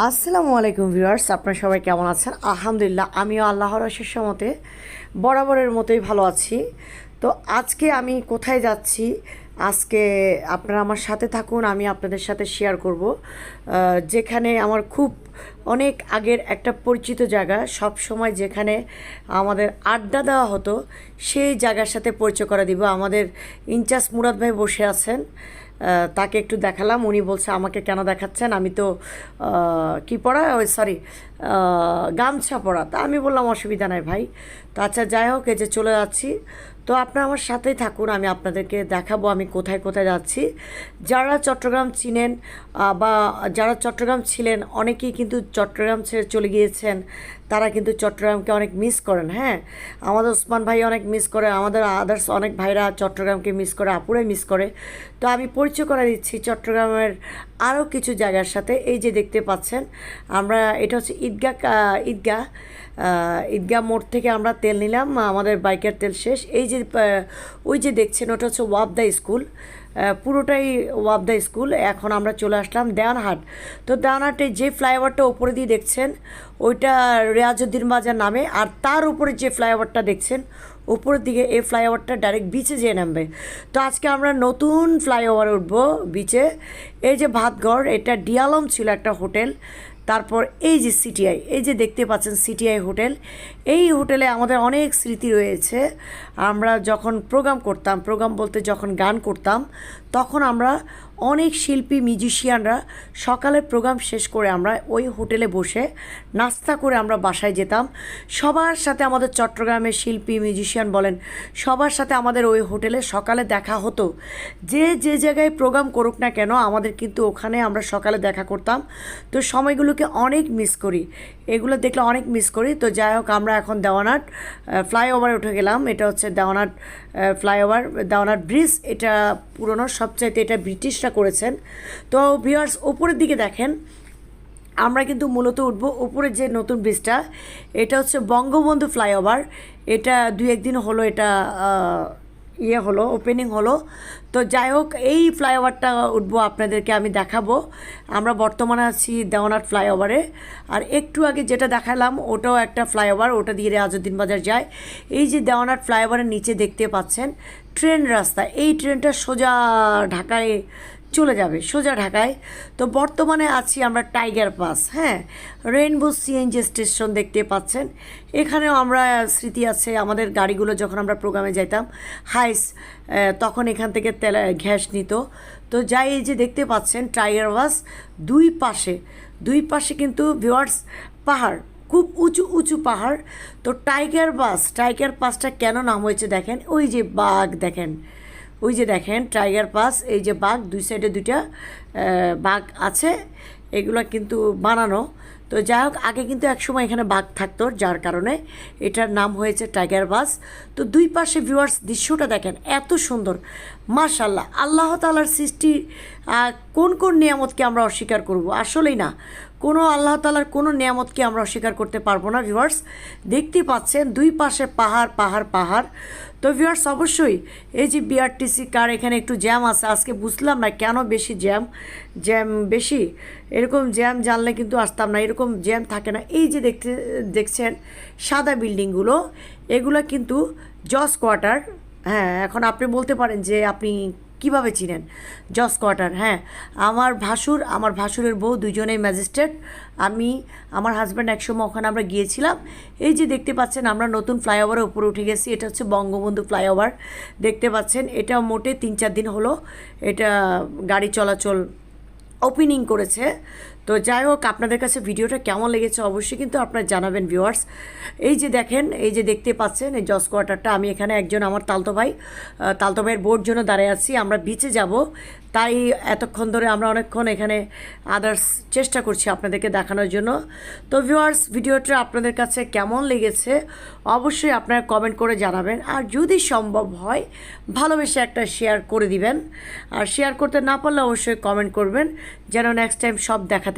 আসসালামু আলাইকুম ভিউয়ার্স, আপনারা সবাই কেমন আছেন? আলহামদুলিল্লাহ, আমিও আল্লাহর অশেষ মতে বরাবরের মতোই ভালো আছি। তো আজকে আমি কোথায় যাচ্ছি, আজকে আপনারা আমার সাথে থাকুন, আমি আপনাদের সাথে শেয়ার করব। যেখানে আমার খুব অনেক আগের একটা পরিচিত জায়গা, সব সময় যেখানে আমাদের আড্ডা দেওয়া হতো, সেই জায়গার সাথে পরিচয় করে দিব। আমাদের ইনচার্জ মুরাদ ভাই বসে আছেন, তাকে একটু দেখালাম। উনি বলছে আমাকে কেন দেখাচ্ছেন, আমি তো কি পড়া, ওই সরি, গামছা পরা। তা আমি বললাম অসুবিধা নাই ভাই। তো আচ্ছা, যাই হোক, এই যে চলে যাচ্ছি। তো আপনারা আমার সাথেই থাকুন, আমি আপনাদেরকে দেখাবো আমি কোথায় কোথায় যাচ্ছি। যারা চট্টগ্রাম চিনেন বা যারা চট্টগ্রাম ছিলেন, অনেকেই কিন্তু চট্টগ্রাম ছেড়ে চলে গিয়েছেন, তারা কিন্তু চট্টগ্রামকে অনেক মিস করেন। হ্যাঁ, আমাদের ওসমান ভাই অনেক মিস করে, আমাদের আদার্স অনেক ভাইরা চট্টগ্রামকে মিস করে, আপুরাই মিস করে। তো আমি পরিচয় করে দিচ্ছি চট্টগ্রামের আরও কিছু জায়গার সাথে। এই যে দেখতে পাচ্ছেন, আমরা এটা হচ্ছে ঈদগাহ মোড় থেকে আমরা তেল নিলাম, আমাদের বাইকের তেল শেষ। এই যে ওই যে দেখছেন, ওটা হচ্ছে ওয়াবদা স্কুল, পুরোটাই ওয়াবদা স্কুল। এখন আমরা চলে আসলাম দেওয়ানহাট। তো দেওয়ানহাটে যে ফ্লাইওভারটা ওপরে দিয়ে দেখছেন, ওইটা রেয়াজউদ্দিন বাজার নামে। আর তার উপরে যে ফ্লাইওভারটা দেখছেন উপরের দিকে, এই ফ্লাইওভারটা ডাইরেক্ট বিচে যেয়ে নামবে। তো আজকে আমরা নতুন ফ্লাইওভার উঠবো বিচে। এই যে ভাতঘর, এটা ডিয়ালম ছিল একটা হোটেল। তারপর এই যে সিটিআই, এই যে দেখতে পাচ্ছেন সিটিআই হোটেল। এই হোটেলে আমাদের অনেক স্মৃতি রয়েছে। আমরা যখন প্রোগ্রাম করতাম, প্রোগ্রাম বলতে যখন গান করতাম, তখন আমরা অনেক শিল্পী মিউজিশিয়ানরা সকালে প্রোগ্রাম শেষ করে আমরা ওই হোটেলে বসে নাস্তা করে আমরা বাসায় যেতাম। সবার সাথে আমাদের চট্টগ্রামের শিল্পী মিউজিশিয়ান বলেন, সবার সাথে আমাদের ওই হোটেলে সকালে দেখা হতো। যে যে জায়গায় প্রোগ্রাম করুক না কেন, আমাদের কিন্তু ওখানে আমরা সকালে দেখা করতাম। তো সময়গুলোকে অনেক মিস করি, এগুলো দেখলে অনেক মিস করি। তো যাই হোক, আমরা এখন দেওয়ানহাট ফ্লাইওভারে উঠে গেলাম। এটা হচ্ছে দেওয়ানহাট ফ্লাইওভার, দেওয়ানহাট ব্রিজ। এটা পুরনো, সবচাইতে এটা ব্রিটিশরা করেছেন। তো ভিউয়ার্স, উপরের দিকে দেখেন, আমরা কিন্তু মূলত উঠবো উপরে যে নতুন ব্রিজটা, এটা হচ্ছে বঙ্গবন্ধু ফ্লাইওভার। এটা দুই একদিন হলো, এটা হলো, ওপেনিং হলো। তো যাই হোক, এই ফ্লাইওভারটা উঠবো, আপনাদেরকে আমি দেখাবো। আমরা বর্তমানে আছি দেওয়ানহাট ফ্লাইওভারে। আর একটু আগে যেটা দেখালাম, ওটাও একটা ফ্লাইওভার, ওটা দিয়ে রেয়াজউদ্দিন বাজার যায়। এই যে দেওয়ানহাট ফ্লাইওভারের নিচে দেখতে পাচ্ছেন ট্রেন রাস্তা, এই ট্রেনটা সোজা ঢাকায় চলে যাবে, সোজা ঢাকায়। তো বর্তমানে আছি আমরা টাইগার পাস, হ্যাঁ, রেইনবো সিএনজি স্টেশন দেখতে পাচ্ছেন। এখানেও আমরা স্মৃতি আছে, আমাদের গাড়িগুলো যখন আমরা প্রোগ্রামে যাইতাম হাইস, তখন এখান থেকে গ্যাস নিত। তো যাই, এই যে দেখতে পাচ্ছেন টাইগার বাস, দুই পাশে কিন্তু ভিউয়ার্স পাহাড়, খুব উঁচু উঁচু পাহাড়। তো টাইগার পাসটা কেন নাম হয়েছে দেখেন, ওই যে বাঘ দেখেন, ওই যে দেখেন টাইগার পাস, এই যে বাঘ, দুই সাইডে দুইটা বাঘ আছে, এগুলো কিন্তু বানানো। তো যাই হোক, আগে কিন্তু একসময় এখানে বাঘ থাকতো, যার কারণে এটার নাম হয়েছে টাইগার বাস। তো দুই পাশে ভিউয়ার্স দৃশ্যটা দেখেন, এত সুন্দর, মাশাআল্লাহ। আল্লাহ তাআলার সৃষ্টি, কোন কোন নিয়ামতকে আমরা অস্বীকার করব? আসলেই না, কোনো আল্লাহ তাআলার কোনো নিয়ামতকে আমরা অস্বীকার করতে পারবো না। ভিউয়ার্স দেখতে পাচ্ছেন দুই পাশে পাহাড় পাহাড় পাহাড়। তো ভিউয়ার্স অবশ্যই এই যে বিআরটিসি কার, এখানে একটু জ্যাম আছে আজকে, বুঝলাম না কেন বেশি জ্যাম বেশি। এরকম জ্যাম জানলে কিন্তু আসতাম না, এরকম জ্যাম থাকে না। এই যে দেখছেন সাদা বিল্ডিংগুলো, এগুলো কিন্তু জজ কোয়ার্টার। হ্যাঁ, এখন আপনি বলতে পারেন যে আপনি কিভাবে চিনেন জজ কোয়ার্টার? হ্যাঁ, আমার ভাসুরের বউ দুজনেই ম্যাজিস্ট্রেট, আমার হাজব্যান্ড একসময় ওখানে আমরা গিয়েছিলাম। এই যে দেখতে পাচ্ছেন, আমরা নতুন ফ্লাইওভারের উপরে উঠে গেছি। এটা হচ্ছে বঙ্গবন্ধু ফ্লাইওভার, দেখতে পাচ্ছেন। এটা মোটে 3-4 দিন হলো এটা গাড়ি চলাচল ওপেনিং করেছে। তো যাই হোক, আপনাদের কাছে ভিডিওটা কেমন লেগেছে অবশ্যই কিন্তু আপনারা জানাবেন ভিউয়ার্স। এই যে দেখেন, এই যে দেখতে পাচ্ছেন এই জজ কোয়ার্টারটা, আমি এখানে একজন আমার তালতো ভাইয়ের বোর্ড জন্য দাঁড়িয়ে আছি। আমরা বিচে যাব, তাই এতক্ষণ ধরে আমরা অনেকক্ষণ এখানে আদার্স চেষ্টা করছি আপনাদেরকে দেখানোর জন্য। তো ভিউয়ার্স, ভিডিওটা আপনাদের কাছে কেমন লেগেছে অবশ্যই আপনারা কমেন্ট করে জানাবেন। আর যদি সম্ভব হয় ভালোবেসে একটা শেয়ার করে দিবেন। আর শেয়ার করতে না পারলে অবশ্যই কমেন্ট করবেন, যেন নেক্সট টাইম সব দেখাতে